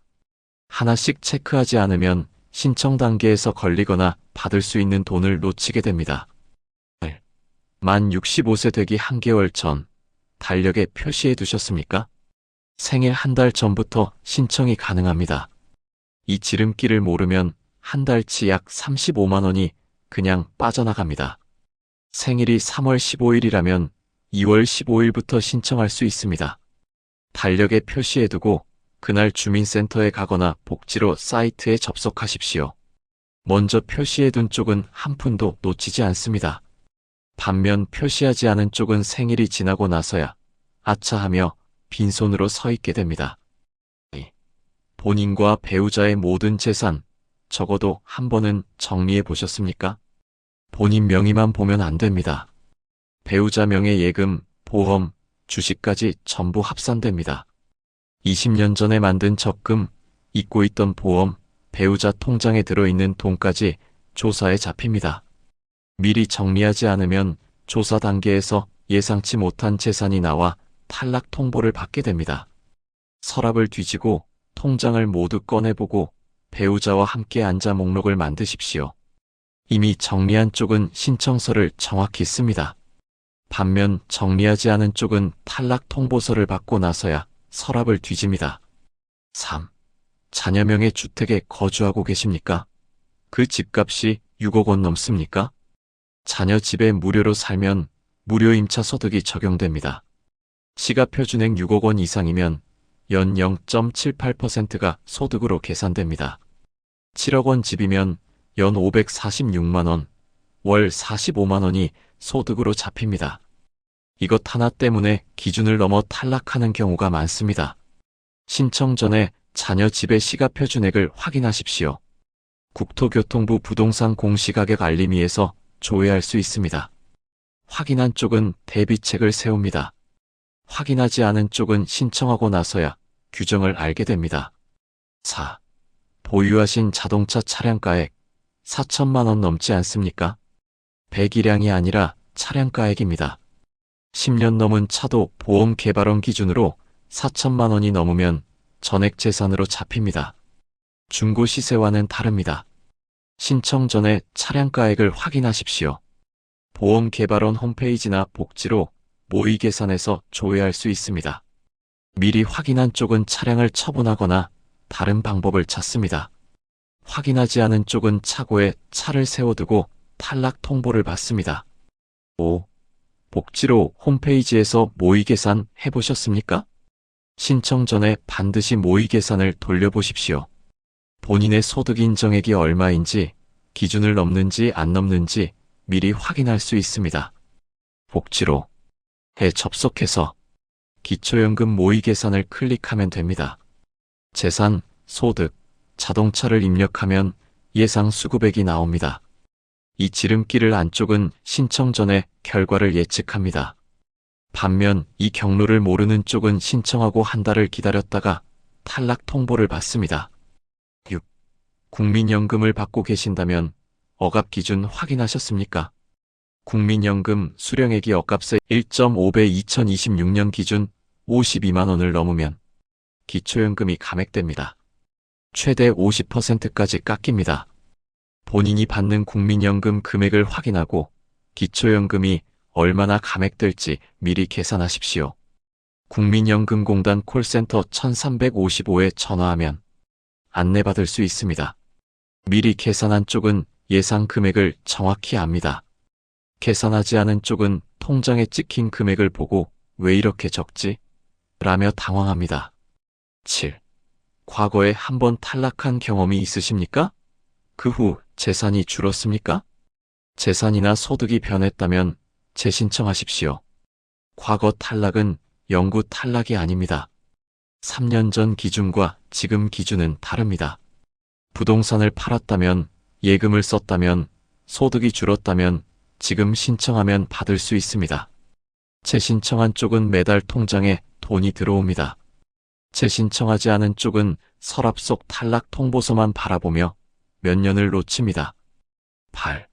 Speaker 1: 하나씩 체크하지 않으면 신청 단계에서 걸리거나 받을 수 있는 돈을 놓치게 됩니다. 만 65세 되기 한개월 전 달력에 표시해 두셨습니까? 생일 한 달 전부터 신청이 가능합니다. 이 지름길을 모르면 한 달치 약 35만 원이 그냥 빠져나갑니다. 생일이 3월 15일이라면 2월 15일부터 신청할 수 있습니다. 달력에 표시해두고 그날 주민센터에 가거나 복지로 사이트에 접속하십시오. 먼저 표시해둔 쪽은 한 푼도 놓치지 않습니다. 반면 표시하지 않은 쪽은 생일이 지나고 나서야 아차하며 빈손으로 서 있게 됩니다. 본인과 배우자의 모든 재산 적어도 한 번은 정리해 보셨습니까? 본인 명의만 보면 안 됩니다. 배우자 명의 예금, 보험, 주식까지 전부 합산됩니다. 20년 전에 만든 적금, 잊고 있던 보험, 배우자 통장에 들어있는 돈까지 조사에 잡힙니다. 미리 정리하지 않으면 조사 단계에서 예상치 못한 재산이 나와 탈락 통보를 받게 됩니다. 서랍을 뒤지고 통장을 모두 꺼내보고 배우자와 함께 앉아 목록을 만드십시오. 이미 정리한 쪽은 신청서를 정확히 씁니다. 반면 정리하지 않은 쪽은 탈락 통보서를 받고 나서야 서랍을 뒤집니다. 3. 자녀명의 주택에 거주하고 계십니까? 그 집값이 6억 원 넘습니까? 자녀 집에 무료로 살면 무료 임차 소득이 적용됩니다. 시가표준액 6억 원 이상이면 연 0.78%가 소득으로 계산됩니다. 7억 원 집이면 연 546만 원, 월 45만 원이 소득으로 잡힙니다. 이것 하나 때문에 기준을 넘어 탈락하는 경우가 많습니다. 신청 전에 자녀 집의 시가표준액을 확인하십시오. 국토교통부 부동산 공시가격 알림위에서 조회할 수 있습니다. 확인한 쪽은 대비책을 세웁니다. 확인하지 않은 쪽은 신청하고 나서야 규정을 알게 됩니다. 4. 보유하신 자동차 차량가액 4천만 원 넘지 않습니까? 배기량이 아니라 차량가액입니다. 10년 넘은 차도 보험 개발원 기준으로 4천만 원이 넘으면 전액 재산으로 잡힙니다. 중고 시세와는 다릅니다. 신청 전에 차량가액을 확인하십시오. 보험 개발원 홈페이지나 복지로 모의 계산에서 조회할 수 있습니다. 미리 확인한 쪽은 차량을 처분하거나 다른 방법을 찾습니다. 확인하지 않은 쪽은 차고에 차를 세워두고 탈락 통보를 받습니다. 5. 복지로 홈페이지에서 모의 계산 해보셨습니까? 신청 전에 반드시 모의 계산을 돌려보십시오. 본인의 소득 인정액이 얼마인지, 기준을 넘는지 안 넘는지 미리 확인할 수 있습니다. 복지로 에 접속해서 기초연금 모의 계산을 클릭하면 됩니다. 재산, 소득, 자동차를 입력하면 예상 수급액이 나옵니다. 이 지름길을 안쪽은 신청 전에 결과를 예측합니다. 반면 이 경로를 모르는 쪽은 신청하고 한 달을 기다렸다가 탈락 통보를 받습니다. 6. 국민연금을 받고 계신다면 억압 기준 확인하셨습니까? 국민연금 수령액이 억압세 1.5배 2026년 기준 52만 원을 넘으면 기초연금이 감액됩니다. 최대 50%까지 깎입니다. 본인이 받는 국민연금 금액을 확인하고 기초연금이 얼마나 감액될지 미리 계산하십시오. 국민연금공단 콜센터 1355에 전화하면 안내받을 수 있습니다. 미리 계산한 쪽은 예상 금액을 정확히 압니다. 계산하지 않은 쪽은 통장에 찍힌 금액을 보고 왜 이렇게 적지? 라며 당황합니다. 7. 과거에 한번 탈락한 경험이 있으십니까? 그 후 재산이 줄었습니까? 재산이나 소득이 변했다면 재신청하십시오. 과거 탈락은 영구 탈락이 아닙니다. 3년 전 기준과 지금 기준은 다릅니다. 부동산을 팔았다면, 예금을 썼다면, 소득이 줄었다면 지금 신청하면 받을 수 있습니다. 재신청한 쪽은 매달 통장에 돈이 들어옵니다. 재신청하지 않은 쪽은 서랍 속 탈락 통보서만 바라보며 몇 년을 놓칩니다. 8.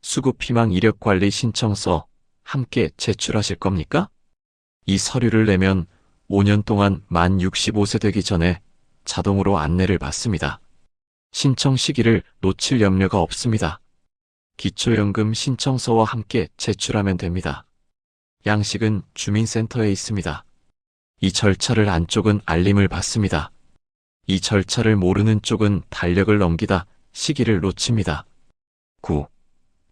Speaker 1: 수급희망 이력관리 신청서 함께 제출하실 겁니까? 이 서류를 내면 5년 동안 만 65세 되기 전에 자동으로 안내를 받습니다. 신청 시기를 놓칠 염려가 없습니다. 기초연금 신청서와 함께 제출하면 됩니다. 양식은 주민센터에 있습니다. 이 절차를 안 쪽은 알림을 받습니다. 이 절차를 모르는 쪽은 달력을 넘기다 시기를 놓칩니다. 9.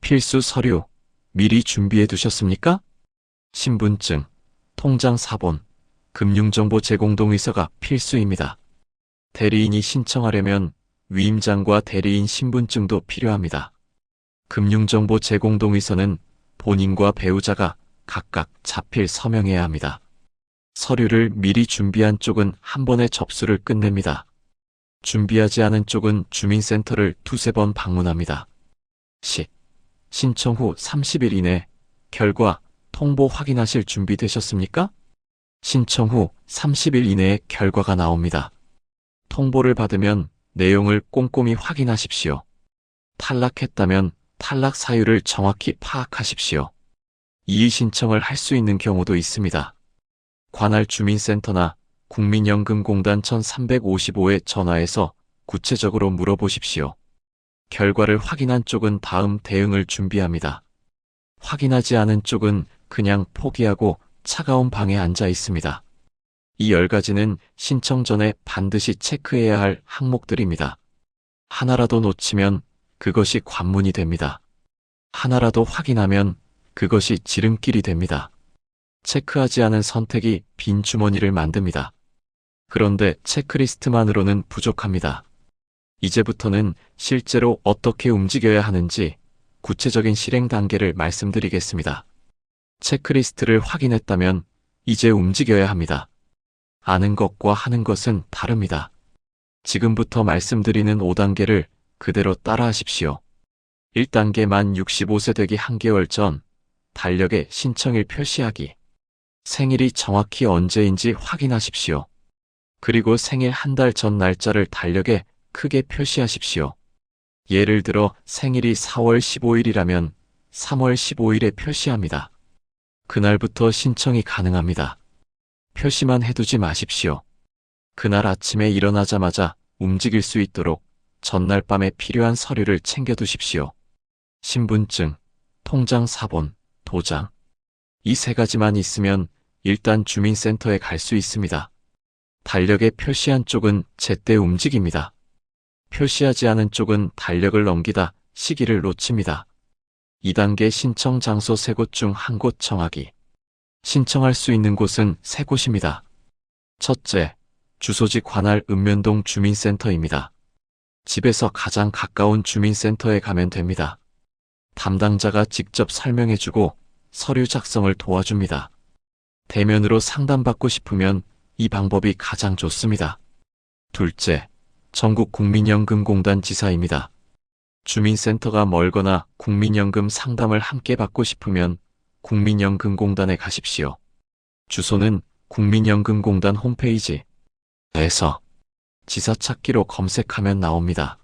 Speaker 1: 필수 서류 미리 준비해 두셨습니까? 신분증, 통장 사본, 금융정보 제공 동의서가 필수입니다. 대리인이 신청하려면 위임장과 대리인 신분증도 필요합니다. 금융정보 제공 동의서는 본인과 배우자가 각각 자필 서명해야 합니다. 서류를 미리 준비한 쪽은 한 번에 접수를 끝냅니다. 준비하지 않은 쪽은 주민센터를 2-3번 방문합니다. 10. 신청 후 30일 이내 결과, 통보 확인하실 준비 되셨습니까? 신청 후 30일 이내에 결과가 나옵니다. 통보를 받으면 내용을 꼼꼼히 확인하십시오. 탈락했다면 탈락 사유를 정확히 파악하십시오. 이의 신청을 할 수 있는 경우도 있습니다. 관할 주민센터나 국민연금공단 1355에 전화해서 구체적으로 물어보십시오. 결과를 확인한 쪽은 다음 대응을 준비합니다. 확인하지 않은 쪽은 그냥 포기하고 차가운 방에 앉아 있습니다. 이 10가지는 신청 전에 반드시 체크해야 할 항목들입니다. 하나라도 놓치면 그것이 관문이 됩니다. 하나라도 확인하면 그것이 지름길이 됩니다. 체크하지 않은 선택이 빈 주머니를 만듭니다. 그런데 체크리스트만으로는 부족합니다. 이제부터는 실제로 어떻게 움직여야 하는지 구체적인 실행 단계를 말씀드리겠습니다. 체크리스트를 확인했다면 이제 움직여야 합니다. 아는 것과 하는 것은 다릅니다. 지금부터 말씀드리는 5단계를 그대로 따라하십시오. 1단계 만 65세 되기 1개월 전 달력에 신청일 표시하기. 생일이 정확히 언제인지 확인하십시오. 그리고 생일 한 달 전 날짜를 달력에 크게 표시하십시오. 예를 들어 생일이 4월 15일이라면 3월 15일에 표시합니다. 그날부터 신청이 가능합니다. 표시만 해두지 마십시오. 그날 아침에 일어나자마자 움직일 수 있도록 전날 밤에 필요한 서류를 챙겨두십시오. 신분증, 통장 사본, 도장. 이 3가지만 있으면 일단 주민센터에 갈 수 있습니다. 달력에 표시한 쪽은 제때 움직입니다. 표시하지 않은 쪽은 달력을 넘기다 시기를 놓칩니다. 2단계 신청 장소 3곳 중 1곳 정하기. 신청할 수 있는 곳은 3곳입니다. 첫째, 주소지 관할 읍면동 주민센터입니다. 집에서 가장 가까운 주민센터에 가면 됩니다. 담당자가 직접 설명해주고 서류 작성을 도와줍니다. 대면으로 상담받고 싶으면 이 방법이 가장 좋습니다. 둘째, 전국 국민연금공단 지사입니다. 주민센터가 멀거나 국민연금 상담을 함께 받고 싶으면 국민연금공단에 가십시오. 주소는 국민연금공단 홈페이지에서 지사 찾기로 검색하면 나옵니다.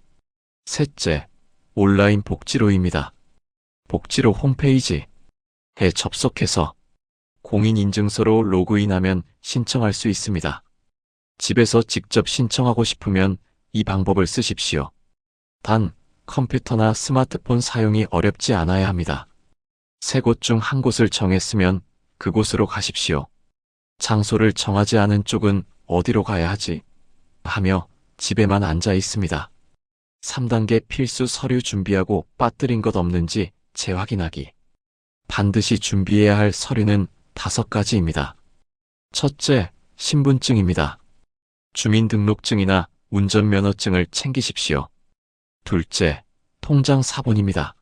Speaker 1: 셋째, 온라인 복지로입니다. 복지로 홈페이지에 접속해서 공인인증서로 로그인하면 신청할 수 있습니다. 집에서 직접 신청하고 싶으면 이 방법을 쓰십시오. 단, 컴퓨터나 스마트폰 사용이 어렵지 않아야 합니다. 3곳 중 1곳을 정했으면 그곳으로 가십시오. 장소를 정하지 않은 쪽은 어디로 가야 하지? 하며 집에만 앉아 있습니다. 3단계 필수 서류 준비하고 빠뜨린 것 없는지 재확인하기. 반드시 준비해야 할 서류는 5가지입니다. 첫째, 신분증입니다. 주민등록증이나 운전면허증을 챙기십시오. 둘째, 통장 사본입니다.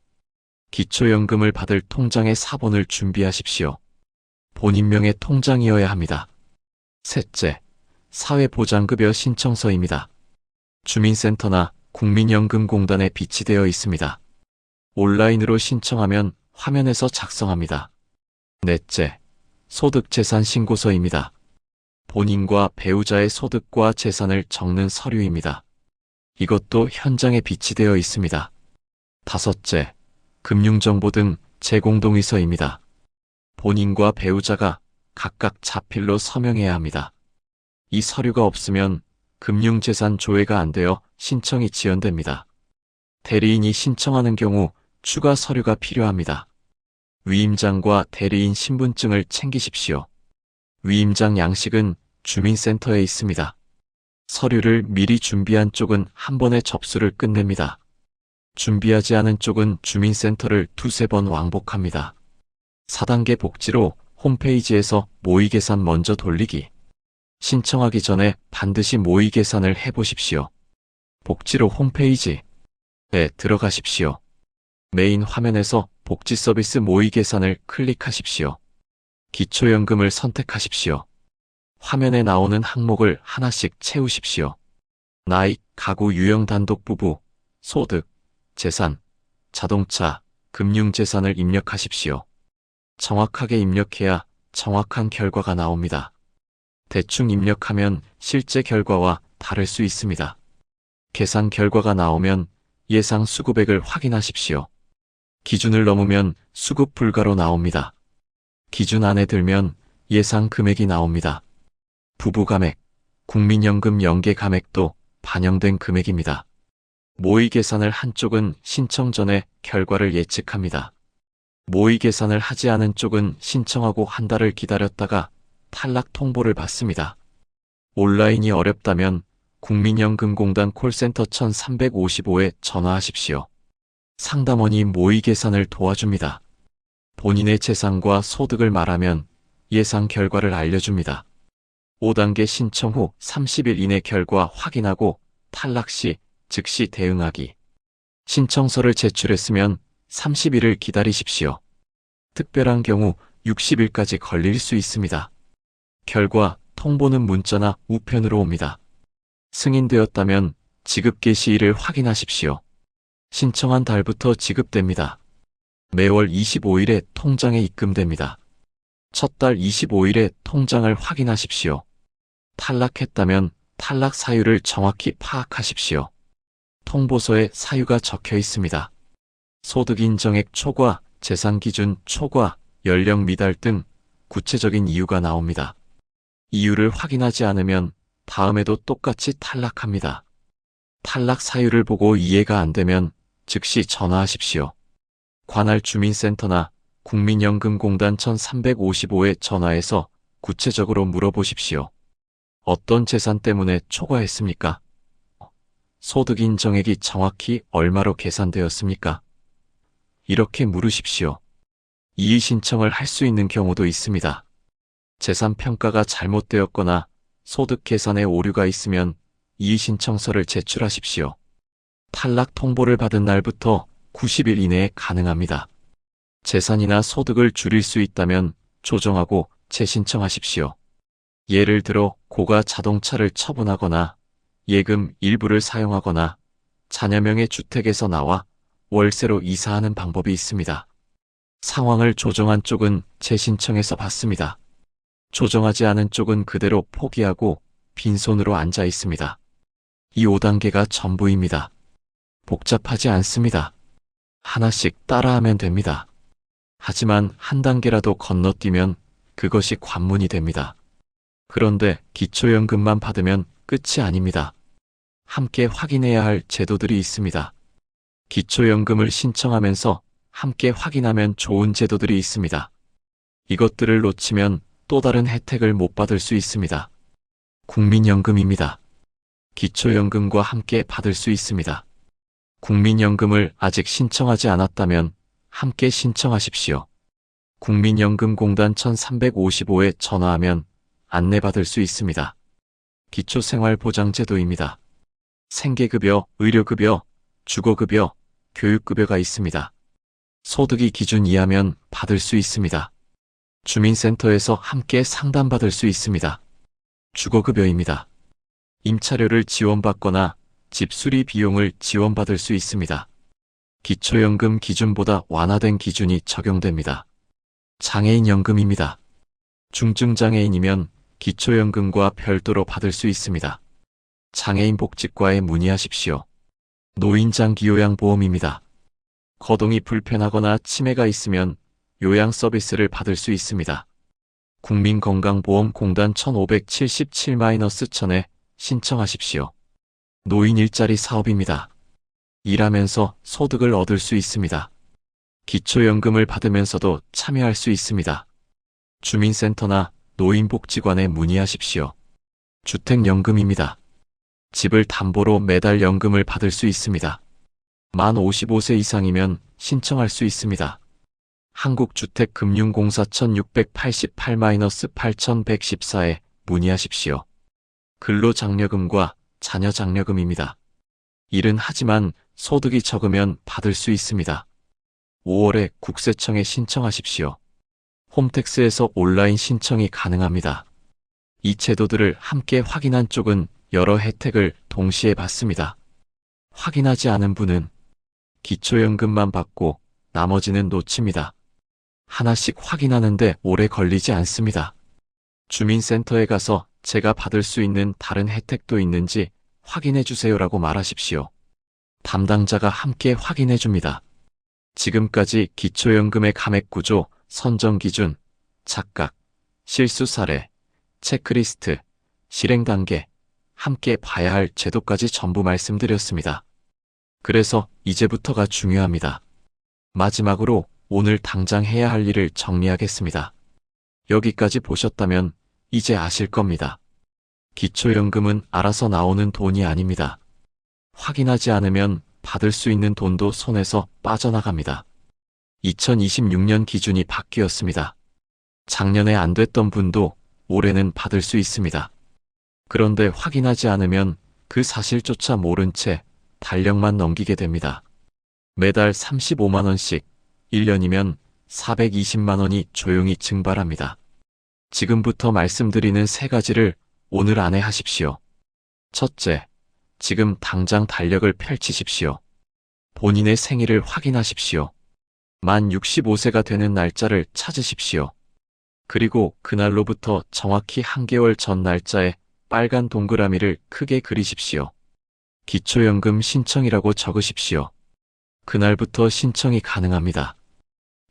Speaker 1: 기초연금을 받을 통장의 사본을 준비하십시오. 본인명의 통장이어야 합니다. 셋째, 사회보장급여 신청서입니다. 주민센터나 국민연금공단에 비치되어 있습니다. 온라인으로 신청하면 화면에서 작성합니다. 넷째, 소득재산 신고서입니다. 본인과 배우자의 소득과 재산을 적는 서류입니다. 이것도 현장에 비치되어 있습니다. 다섯째, 금융정보 등 제공동의서입니다. 본인과 배우자가 각각 자필로 서명해야 합니다. 이 서류가 없으면 금융재산 조회가 안 되어 신청이 지연됩니다. 대리인이 신청하는 경우 추가 서류가 필요합니다. 위임장과 대리인 신분증을 챙기십시오. 위임장 양식은 주민센터에 있습니다. 서류를 미리 준비한 쪽은 한 번에 접수를 끝냅니다. 준비하지 않은 쪽은 주민센터를 2-3번 왕복합니다. 4단계 복지로 홈페이지에서 모의계산 먼저 돌리기. 신청하기 전에 반드시 모의계산을 해보십시오. 복지로 홈페이지에 들어가십시오. 메인 화면에서 복지 서비스 모의계산을 클릭하십시오. 기초연금을 선택하십시오. 화면에 나오는 항목을 하나씩 채우십시오. 나이, 가구 유형 단독 부부, 소득, 재산, 자동차, 금융재산을 입력하십시오. 정확하게 입력해야 정확한 결과가 나옵니다. 대충 입력하면 실제 결과와 다를 수 있습니다. 계산 결과가 나오면 예상 수급액을 확인하십시오. 기준을 넘으면 수급 불가로 나옵니다. 기준 안에 들면 예상 금액이 나옵니다. 부부 감액, 국민연금 연계 감액도 반영된 금액입니다. 모의 계산을 한쪽은 신청 전에 결과를 예측합니다. 모의 계산을 하지 않은 쪽은 신청하고 한 달을 기다렸다가 탈락 통보를 받습니다. 온라인이 어렵다면 국민연금공단 콜센터 1355에 전화하십시오. 상담원이 모의 계산을 도와줍니다. 본인의 재산과 소득을 말하면 예상 결과를 알려줍니다. 5단계 신청 후 30일 이내 결과 확인하고 탈락 시 즉시 대응하기. 신청서를 제출했으면 30일을 기다리십시오. 특별한 경우 60일까지 걸릴 수 있습니다. 결과 통보는 문자나 우편으로 옵니다. 승인되었다면 지급 개시일을 확인하십시오. 신청한 달부터 지급됩니다. 매월 25일에 통장에 입금됩니다. 첫 달 25일에 통장을 확인하십시오. 탈락했다면 탈락 사유를 정확히 파악하십시오. 통보서에 사유가 적혀 있습니다. 소득 인정액 초과, 재산 기준 초과, 연령 미달 등 구체적인 이유가 나옵니다. 이유를 확인하지 않으면 다음에도 똑같이 탈락합니다. 탈락 사유를 보고 이해가 안 되면 즉시 전화하십시오. 관할 주민센터나 국민연금공단 1355에 전화해서 구체적으로 물어보십시오. 어떤 재산 때문에 초과했습니까? 소득 인정액이 정확히 얼마로 계산되었습니까? 이렇게 물으십시오. 이의 신청을 할 수 있는 경우도 있습니다. 재산 평가가 잘못되었거나 소득 계산에 오류가 있으면 이의 신청서를 제출하십시오. 탈락 통보를 받은 날부터 90일 이내에 가능합니다. 재산이나 소득을 줄일 수 있다면 조정하고 재신청하십시오. 예를 들어 고가 자동차를 처분하거나 예금 일부를 사용하거나 자녀명의 주택에서 나와 월세로 이사하는 방법이 있습니다. 상황을 조정한 쪽은 재신청해서 받습니다. 조정하지 않은 쪽은 그대로 포기하고 빈손으로 앉아 있습니다. 이 5단계가 전부입니다. 복잡하지 않습니다. 하나씩 따라하면 됩니다. 하지만 한 단계라도 건너뛰면 그것이 관문이 됩니다. 그런데 기초연금만 받으면 끝이 아닙니다. 함께 확인해야 할 제도들이 있습니다. 기초연금을 신청하면서 함께 확인하면 좋은 제도들이 있습니다. 이것들을 놓치면 또 다른 혜택을 못 받을 수 있습니다. 국민연금입니다. 기초연금과 함께 받을 수 있습니다. 국민연금을 아직 신청하지 않았다면 함께 신청하십시오. 국민연금공단 1355에 전화하면 안내받을 수 있습니다. 기초생활보장제도입니다. 생계급여, 의료급여, 주거급여, 교육급여가 있습니다. 소득이 기준 이하면 받을 수 있습니다. 주민센터에서 함께 상담받을 수 있습니다. 주거급여입니다. 임차료를 지원받거나 집 수리 비용을 지원받을 수 있습니다. 기초연금 기준보다 완화된 기준이 적용됩니다. 장애인연금입니다. 중증장애인이면 기초연금과 별도로 받을 수 있습니다. 장애인복지과에 문의하십시오. 노인장기요양보험입니다. 거동이 불편하거나 치매가 있으면 요양 서비스를 받을 수 있습니다. 국민건강보험공단 1577-1000에 신청하십시오. 노인 일자리 사업입니다. 일하면서 소득을 얻을 수 있습니다. 기초연금을 받으면서도 참여할 수 있습니다. 주민센터나 노인복지관에 문의하십시오. 주택연금입니다. 집을 담보로 매달 연금을 받을 수 있습니다. 만 55세 이상이면 신청할 수 있습니다. 한국주택금융공사 1688-8114에 문의하십시오. 근로장려금과 자녀장려금입니다. 일은 하지만 소득이 적으면 받을 수 있습니다. 5월에 국세청에 신청하십시오. 홈택스에서 온라인 신청이 가능합니다. 이 제도들을 함께 확인한 쪽은 여러 혜택을 동시에 받습니다. 확인하지 않은 분은 기초연금만 받고 나머지는 놓칩니다. 하나씩 확인하는데 오래 걸리지 않습니다. 주민센터에 가서 제가 받을 수 있는 다른 혜택도 있는지 확인해 주세요라고 말하십시오. 담당자가 함께 확인해 줍니다. 지금까지 기초연금의 감액 구조, 선정 기준, 착각, 실수 사례, 체크리스트, 실행 단계, 함께 봐야 할 제도까지 전부 말씀드렸습니다. 그래서 이제부터가 중요합니다. 마지막으로 오늘 당장 해야 할 일을 정리하겠습니다. 여기까지 보셨다면 이제 아실 겁니다. 기초연금은 알아서 나오는 돈이 아닙니다. 확인하지 않으면 받을 수 있는 돈도 손에서 빠져나갑니다. 2026년 기준이 바뀌었습니다. 작년에 안 됐던 분도 올해는 받을 수 있습니다. 그런데 확인하지 않으면 그 사실조차 모른 채 달력만 넘기게 됩니다. 매달 35만 원씩 1년이면 420만 원이 조용히 증발합니다. 지금부터 말씀드리는 세 가지를 오늘 안에 하십시오. 첫째, 지금 당장 달력을 펼치십시오. 본인의 생일을 확인하십시오. 만 65세가 되는 날짜를 찾으십시오. 그리고 그날로부터 정확히 한 개월 전 날짜에 빨간 동그라미를 크게 그리십시오. 기초연금 신청이라고 적으십시오. 그날부터 신청이 가능합니다.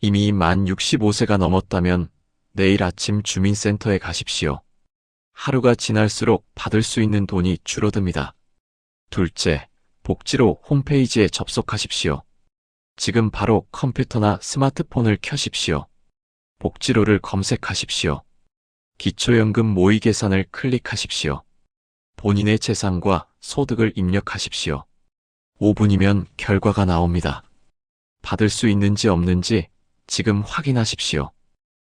Speaker 1: 이미 만 65세가 넘었다면 내일 아침 주민센터에 가십시오. 하루가 지날수록 받을 수 있는 돈이 줄어듭니다. 둘째, 복지로 홈페이지에 접속하십시오. 지금 바로 컴퓨터나 스마트폰을 켜십시오. 복지로를 검색하십시오. 기초연금 모의 계산을 클릭하십시오. 본인의 재산과 소득을 입력하십시오. 5분이면 결과가 나옵니다. 받을 수 있는지 없는지 지금 확인하십시오.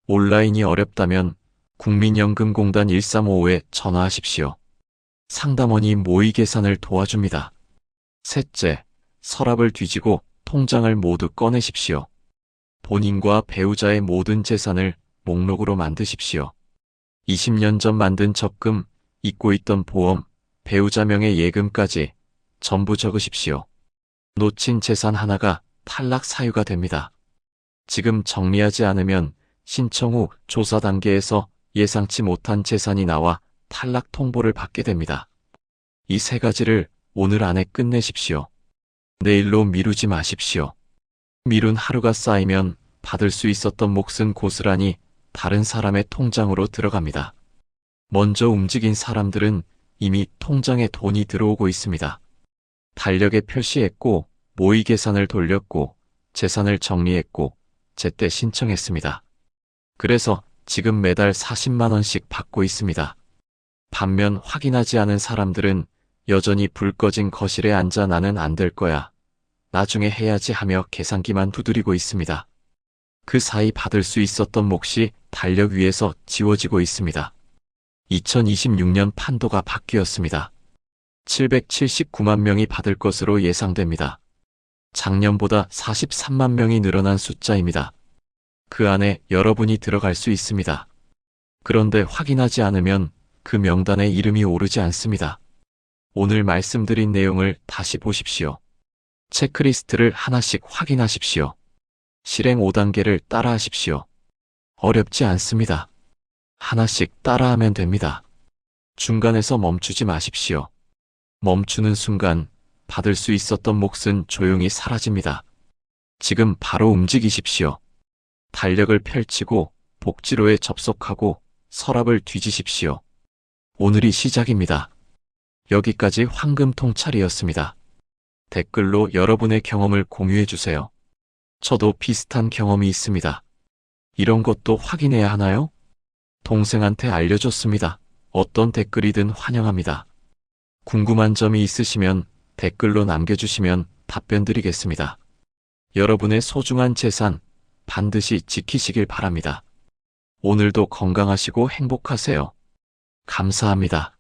Speaker 1: 온라인이 어렵다면 국민연금공단 1355에 전화하십시오. 상담원이 모의 계산을 도와줍니다. 셋째, 서랍을 뒤지고 통장을 모두 꺼내십시오. 본인과 배우자의 모든 재산을 목록으로 만드십시오. 20년 전 만든 적금, 잊고 있던 보험, 배우자 명의 예금까지 전부 적으십시오. 놓친 재산 하나가 탈락 사유가 됩니다. 지금 정리하지 않으면 신청 후 조사 단계에서 예상치 못한 재산이 나와 탈락 통보를 받게 됩니다. 이 세 가지를 오늘 안에 끝내십시오. 내일로 미루지 마십시오. 미룬 하루가 쌓이면 받을 수 있었던 몫은 고스란히 다른 사람의 통장으로 들어갑니다. 먼저 움직인 사람들은 이미 통장에 돈이 들어오고 있습니다. 달력에 표시했고, 모의 계산을 돌렸고, 재산을 정리했고, 제때 신청했습니다. 그래서 지금 매달 40만 원씩 받고 있습니다. 반면 확인하지 않은 사람들은 여전히 불 꺼진 거실에 앉아 나는 안 될 거야, 나중에 해야지 하며 계산기만 두드리고 있습니다. 그 사이 받을 수 있었던 몫이 달력 위에서 지워지고 있습니다. 2026년 판도가 바뀌었습니다. 779만 명이 받을 것으로 예상됩니다. 작년보다 43만 명이 늘어난 숫자입니다. 그 안에 여러분이 들어갈 수 있습니다. 그런데 확인하지 않으면 그 명단에 이름이 오르지 않습니다. 오늘 말씀드린 내용을 다시 보십시오. 체크리스트를 하나씩 확인하십시오. 실행 5단계를 따라하십시오. 어렵지 않습니다. 하나씩 따라하면 됩니다. 중간에서 멈추지 마십시오. 멈추는 순간 받을 수 있었던 몫은 조용히 사라집니다. 지금 바로 움직이십시오. 달력을 펼치고 복지로에 접속하고 서랍을 뒤지십시오. 오늘이 시작입니다. 여기까지 황금통찰이었습니다. 댓글로 여러분의 경험을 공유해주세요. 저도 비슷한 경험이 있습니다. 이런 것도 확인해야 하나요? 동생한테 알려줬습니다. 어떤 댓글이든 환영합니다. 궁금한 점이 있으시면 댓글로 남겨주시면 답변 드리겠습니다. 여러분의 소중한 재산 반드시 지키시길 바랍니다. 오늘도 건강하시고 행복하세요. 감사합니다.